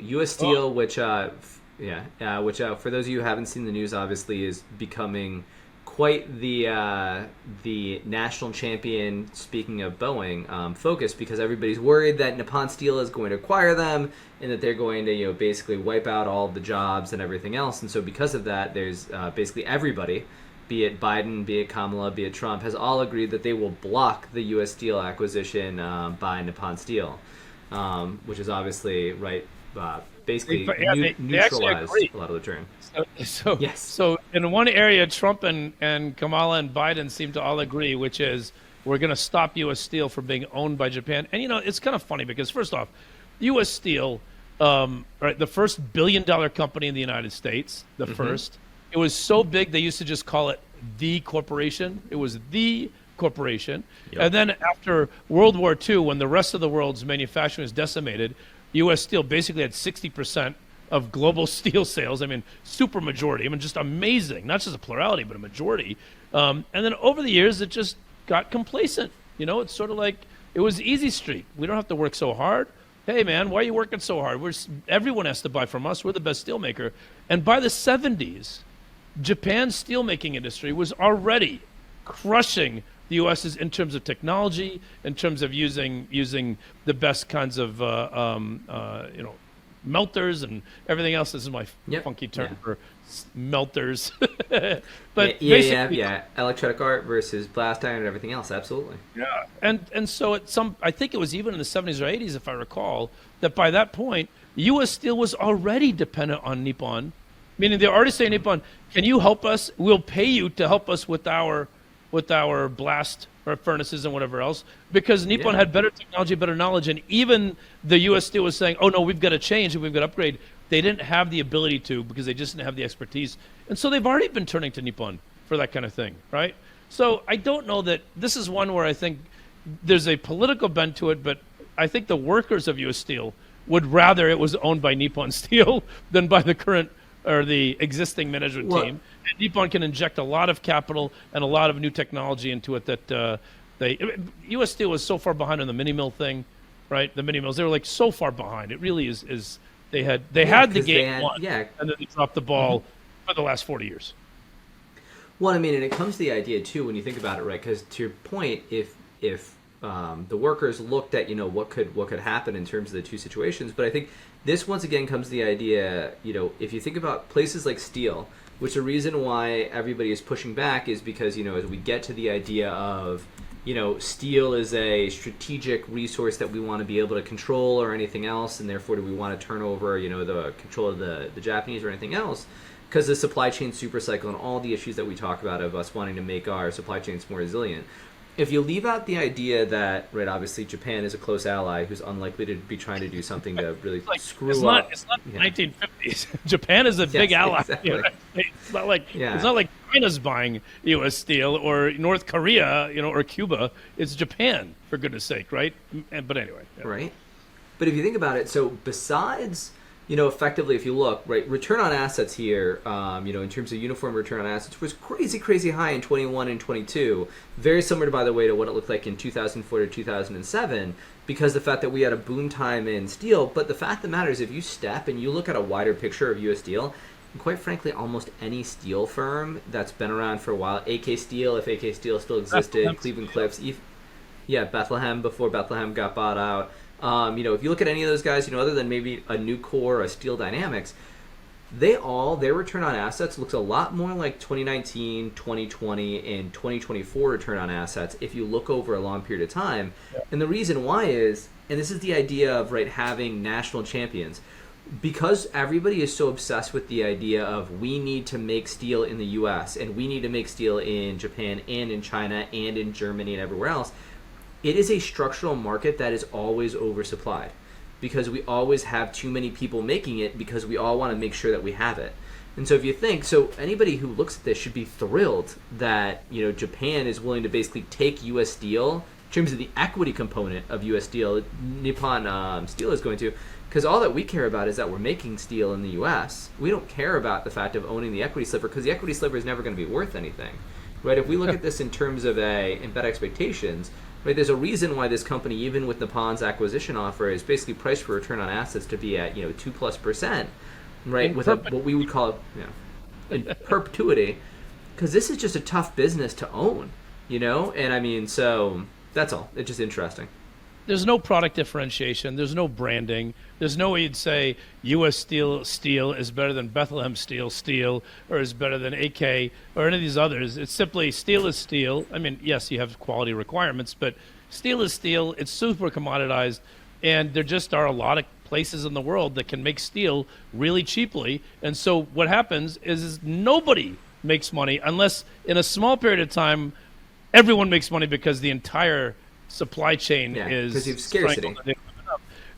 U.S. Steel, which for those of you who haven't seen the news, obviously is becoming quite the national champion. Speaking of Boeing, focus because everybody's worried that Nippon Steel is going to acquire them and that they're going to basically wipe out all of the jobs and everything else. And so because of that, there's basically everybody, be it Biden, be it Kamala, be it Trump, has all agreed that they will block the U.S. Steel acquisition by Nippon Steel, which is obviously right. Basically neutralize a lot of the term. So yes. So in one area, Trump and Kamala and Biden seem to all agree, which is we're going to stop U.S. Steel from being owned by Japan. And it's kind of funny because first off, U.S. Steel, right, the first billion-dollar company in the United States, the first. It was so big they used to just call it the corporation. It was the corporation. Yep. And then after World War II, when the rest of the world's manufacturing was decimated, U.S. Steel basically had 60% of global steel sales. I mean, super majority. I mean, just amazing. Not just a plurality, but a majority. And then over the years, it just got complacent. It's sort of like it was easy street. We don't have to work so hard. Hey, man, why are you working so hard? Everyone has to buy from us. We're the best steel maker. And by the 70s, Japan's steelmaking industry was already crushing the U.S.'s in terms of technology, in terms of using the best kinds of melters and everything else. This is my funky term for melters. But electronic art versus blast iron and everything else. Absolutely. Yeah, and so I think it was even in the 70s or 80s, if I recall, that by that point, U.S. Steel was already dependent on Nippon. Meaning they're already saying, Nippon, can you help us? We'll pay you to help us with our blast or furnaces and whatever else, because Nippon had better technology, better knowledge, and even the U.S. Steel was saying, oh no, we've got to change and we've got to upgrade. They didn't have the ability to because they just didn't have the expertise. And so they've already been turning to Nippon for that kind of thing, right? So I don't know that this is one where I think there's a political bent to it, but I think the workers of U.S. Steel would rather it was owned by Nippon Steel than by the current or the existing management team. And Nippon can inject a lot of capital and a lot of new technology into it that U.S. Steel was so far behind on the mini mill thing, right? The mini mills, they were like so far behind. It really is they had the game won, and then they dropped the ball for the last 40 years. Well, I mean, and it comes to the idea too when you think about it, right? Because to your point, if the workers looked at what could happen in terms of the two situations, but I think this once again comes to the idea, if you think about places like steel, which the reason why everybody is pushing back is because as we get to the idea of steel is a strategic resource that we want to be able to control or anything else, and therefore do we want to turn over the control of the Japanese or anything else, because the supply chain super cycle and all the issues that we talk about of us wanting to make our supply chains more resilient. If you leave out the idea that, right, obviously Japan is a close ally who's unlikely to be trying to do something to really screw up. It's not the 1950s. Japan is a big ally. Exactly. It's not like China's buying U.S. Steel or North Korea, or Cuba. It's Japan, for goodness sake, right? But anyway. Yeah. Right. But if you think about it, so besides effectively, if you look, right, return on assets here, in terms of uniform return on assets was crazy high in 21 and 22. Very similar, by the way, to what it looked like in 2004 to 2007, because the fact that we had a boom time in steel. But the fact that matters, if you step and you look at a wider picture of U.S. Steel, and quite frankly, almost any steel firm that's been around for a while, AK Steel, if AK Steel still existed, Cleveland Cliffs, Bethlehem before Bethlehem got bought out. If you look at any of those guys, other than maybe a Nucor or a Steel Dynamics, their return on assets looks a lot more like 2019, 2020, and 2024 return on assets if you look over a long period of time. Yeah. And the reason why is, and this is the idea of having national champions, because everybody is so obsessed with the idea of we need to make steel in the U.S. and we need to make steel in Japan and in China and in Germany and everywhere else. It is a structural market that is always oversupplied because we always have too many people making it because we all want to make sure that we have it. And so if you think, anybody who looks at this should be thrilled that, Japan is willing to basically take U.S. Steel in terms of the equity component of U.S. Steel, Nippon Steel is going to, because all that we care about is that we're making steel in the U.S. We don't care about the fact of owning the equity sliver because the equity sliver is never going to be worth anything, right? If we look at this in terms of embed expectations, right? There's a reason why this company, even with Nippon's acquisition offer, is basically priced for return on assets to be at 2+%, right? With what we would call in perpetuity, because this is just a tough business to own, and I mean, so that's all. It's just interesting. There's no product differentiation. There's no branding. There's no way you'd say U.S. Steel is better than Bethlehem Steel, or is better than AK, or any of these others. It's simply steel is steel. I mean, yes, you have quality requirements, but steel is steel. It's super commoditized, and there just are a lot of places in the world that can make steel really cheaply. And so what happens is nobody makes money unless in a small period of time, everyone makes money because the entire supply chain is because you have scarcity,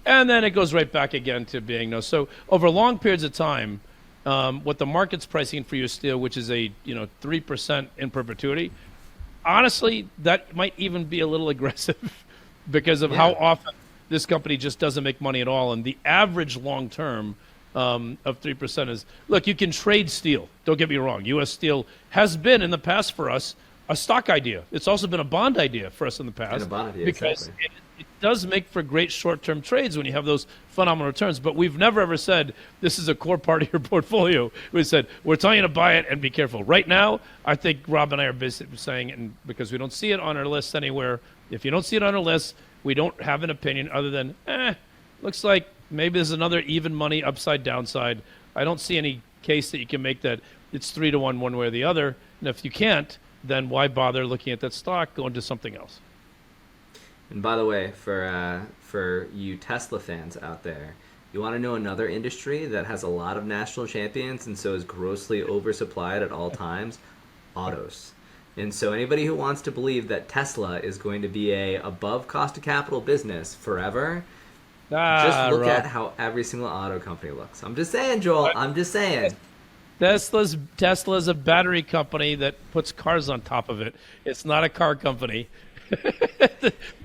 and then it goes right back again to being no. So over long periods of time, what the market's pricing for your steel, which is a 3% in perpetuity, honestly, that might even be a little aggressive because of how often this company just doesn't make money at all. And the average long term of 3% is, look, you can trade steel. Don't get me wrong. U.S. Steel has been in the past for us a stock idea. It's also been a bond idea for us in the past. And a bond idea, because exactly. it does make for great short-term trades when you have those phenomenal returns. But we've never ever said this is a core part of your portfolio. We said we're telling you to buy it and be careful. Right now, I think Rob and I are basically saying, and because we don't see it on our list anywhere, if you don't see it on our list, we don't have an opinion other than, looks like maybe there's another even money upside downside. I don't see any case that you can make that it's 3-to-1 one way or the other. And if you can't, then why bother looking at that stock? Go into something else. And by the way, for you Tesla fans out there, you want to know another industry that has a lot of national champions and so is grossly oversupplied at all times? Autos. And so anybody who wants to believe that Tesla is going to be a above cost of capital business forever, just look at how every single auto company looks. I'm just saying, Joel. I'm just saying. Tesla's a battery company that puts cars on top of it. It's not a car company.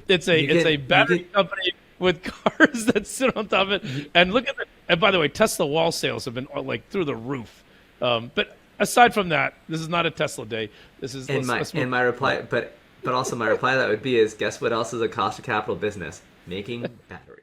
it's a battery company with cars that sit on top of it. And look at the. And by the way, Tesla wall sales have been like through the roof. But aside from that, this is not a Tesla day. This is my reply. But also my reply to that would be is guess what else is a cost of capital business? Making batteries.